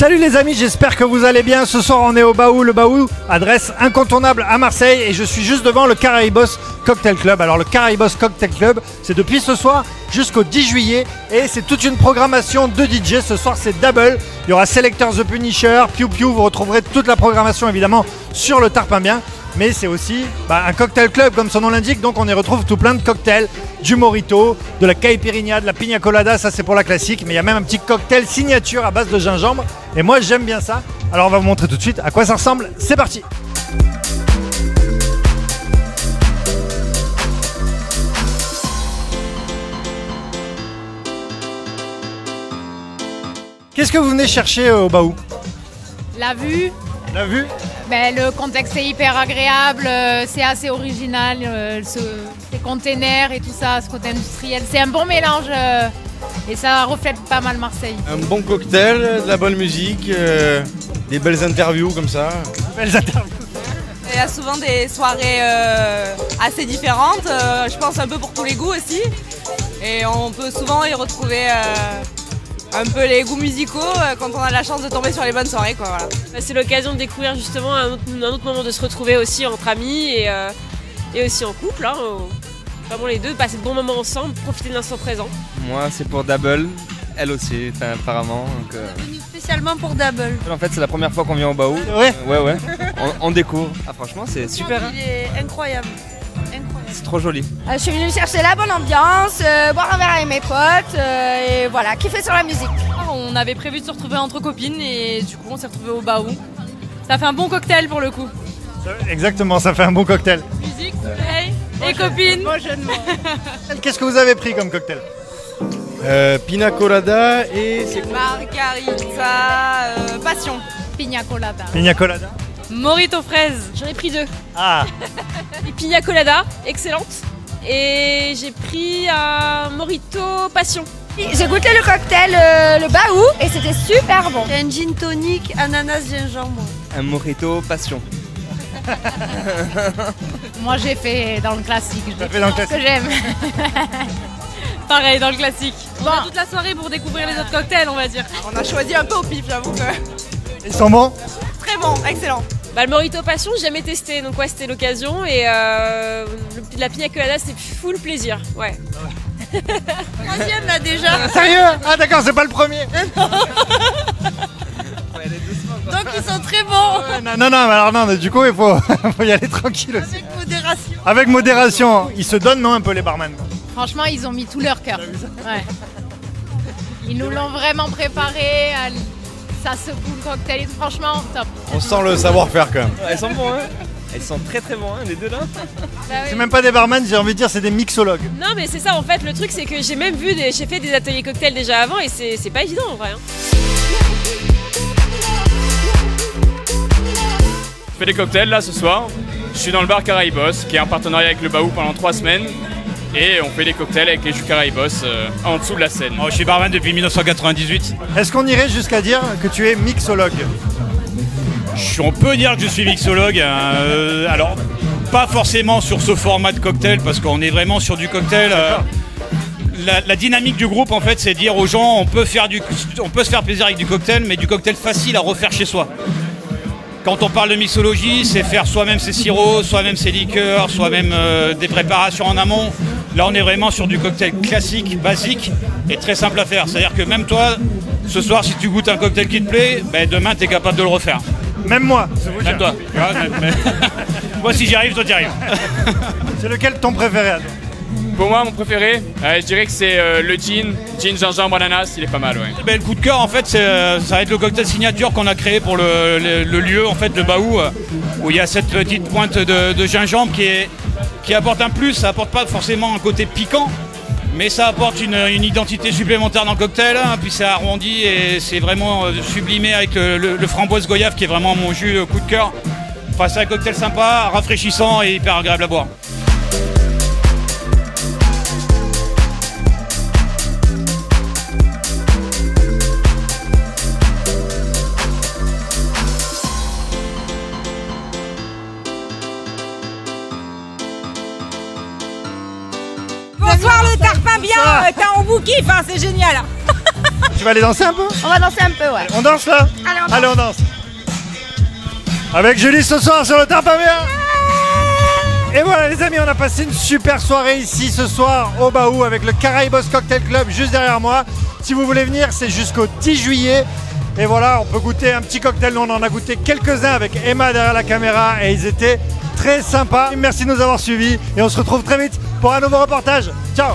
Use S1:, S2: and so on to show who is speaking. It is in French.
S1: Salut les amis, j'espère que vous allez bien. Ce soir on est au Baou, le Baou, adresse incontournable à Marseille, et je suis juste devant le Caraïbos Cocktail Club. Alors le Caraïbos Cocktail Club, c'est depuis ce soir jusqu'au 10 juillet et c'est toute une programmation de DJ. Ce soir c'est double, il y aura Selector The Punisher, Piu Piu, vous retrouverez toute la programmation évidemment sur le Tarpin-Bien. Mais c'est aussi un cocktail club comme son nom l'indique, donc on y retrouve tout plein de cocktails, du mojito, de la caipirinha, de la pina colada, ça c'est pour la classique, mais il y a même un petit cocktail signature à base de gingembre, et moi j'aime bien ça. Alors on va vous montrer tout de suite à quoi ça ressemble, c'est parti. Qu'est-ce que vous venez chercher au Baou?
S2: La vue.
S1: La vue?
S2: Ben, le contexte est hyper agréable, c'est assez original, ces containers et tout ça, ce côté industriel. C'est un bon mélange et ça reflète pas mal Marseille.
S3: Un bon cocktail, de la bonne musique, des belles interviews comme ça.
S1: Belles interviews.
S4: Il y a souvent des soirées assez différentes, je pense un peu pour tous les goûts aussi. Et on peut souvent y retrouver un peu les goûts musicaux quand on a la chance de tomber sur les bonnes soirées, quoi, voilà.
S5: C'est l'occasion de découvrir justement un autre moment de se retrouver aussi entre amis et aussi en couple, hein, vraiment les deux, passer de bons moments ensemble, profiter de l'instant présent.
S6: Moi c'est pour Double, elle aussi, apparemment. Donc,
S4: Spécialement pour Double.
S6: En fait c'est la première fois qu'on vient au Baou.
S1: Ouais.
S6: Ouais. On découvre. Ah franchement c'est super.
S4: Il est incroyable.
S6: C'est trop joli.
S7: Je suis venue chercher la bonne ambiance, boire un verre avec mes potes et voilà, kiffer sur la musique.
S4: On avait prévu de se retrouver entre copines et du coup on s'est retrouvés au Baou. Ça fait un bon cocktail pour le coup.
S1: Exactement, ça fait un bon cocktail.
S4: Musique, soleil et copines.
S1: Qu'est-ce que vous avez pris comme cocktail?
S3: Pina colada et c'est
S4: Margarita, passion.
S2: Pina colada.
S1: Pina colada.
S4: Mojito fraise.
S5: J'en ai pris deux.
S1: Ah.
S5: Et pina colada, excellente. Et j'ai pris un mojito passion.
S7: J'ai goûté le cocktail, le Baou, et c'était super bon.
S4: Un gin tonic, ananas, gingembre.
S6: Un mojito passion.
S2: Moi j'ai fait dans le classique, je
S1: fait dans le classique.
S2: que j'aime.
S4: Pareil dans le classique. On
S2: Bon.
S4: a toute la soirée pour découvrir les autres cocktails, on va dire. On a choisi un peu au pif, j'avoue que.
S1: Ils sont bons?
S4: Très bon, excellent.
S5: Bah, le mojito passion, j'ai jamais testé, donc ouais, c'était l'occasion. Et la pina colada, c'était full plaisir. Ouais.
S4: Troisième là déjà.
S1: Sérieux? Ah d'accord, c'est pas le premier.
S4: Donc ils sont très bons.
S1: Non, mais alors non, mais du coup il faut y aller tranquille aussi.
S4: Avec modération.
S1: Avec modération, ils se donnent non un peu les barman.
S2: Franchement, ils ont mis tout leur cœur. Ouais. Ils nous l'ont vraiment préparé, ça secoue le cocktail, et tout. Franchement, top.
S3: On sent le savoir-faire quand même.
S6: Elles sont bons hein. Elles sont très bons hein, les deux là.
S1: C'est même pas des barman, j'ai envie de dire c'est des mixologues.
S5: Non, mais c'est ça en fait, le truc c'est que j'ai même vu, j'ai fait des ateliers cocktails déjà avant et c'est pas évident en vrai. Hein.
S8: Je fais des cocktails là ce soir. Je suis dans le bar Caraïbos qui est en partenariat avec le Baou pendant 3 semaines. Et on fait des cocktails avec les jus Caraïbos en dessous de la scène.
S9: Je suis barman depuis 1998.
S1: Est-ce qu'on irait jusqu'à dire que tu es mixologue?
S9: On peut dire que je suis mixologue. Alors, pas forcément sur ce format de cocktail, parce qu'on est vraiment sur du cocktail. La dynamique du groupe, en fait, c'est dire aux gens on peut se faire plaisir avec du cocktail, mais du cocktail facile à refaire chez soi. Quand on parle de mixologie, c'est faire soi-même ses sirops, soi-même ses liqueurs, soi-même des préparations en amont. Là, on est vraiment sur du cocktail classique, basique et très simple à faire. C'est-à-dire que même toi, ce soir, si tu goûtes un cocktail qui te plaît, demain, tu es capable de le refaire.
S1: Même moi.
S9: Même toi. Moi, si j'y arrive, toi, t'y arrives.
S1: C'est lequel ton préféré à toi?
S8: Pour moi, mon préféré, je dirais que c'est le gin gingembre ananas, il est pas mal, ouais.
S9: Le coup de cœur, en fait, ça va être le cocktail signature qu'on a créé pour le lieu, en fait, le Baou, où il y a cette petite pointe de gingembre qui apporte un plus. Ça apporte pas forcément un côté piquant, mais ça apporte une identité supplémentaire dans le cocktail, hein, puis c'est arrondi et c'est vraiment sublimé avec le framboise goyave qui est vraiment mon jus coup de cœur. Enfin, c'est un cocktail sympa, rafraîchissant et hyper agréable à boire.
S4: Bonsoir le Tarpin-Bien, on vous kiffe, hein, c'est génial.
S1: Tu vas aller danser un peu?
S7: On va danser un peu, ouais.
S1: On danse là?
S7: Allez, on danse.
S1: Allez, on danse. Avec Julie ce soir sur le Tarpamien. Et voilà les amis, on a passé une super soirée ici ce soir au Baou avec le Caraïbos Cocktail Club juste derrière moi. Si vous voulez venir, c'est jusqu'au 10 juillet. Et voilà, on peut goûter un petit cocktail. Nous, on en a goûté quelques-uns avec Emma derrière la caméra et ils étaient très sympas. Merci de nous avoir suivis et on se retrouve très vite pour un nouveau reportage. Ciao!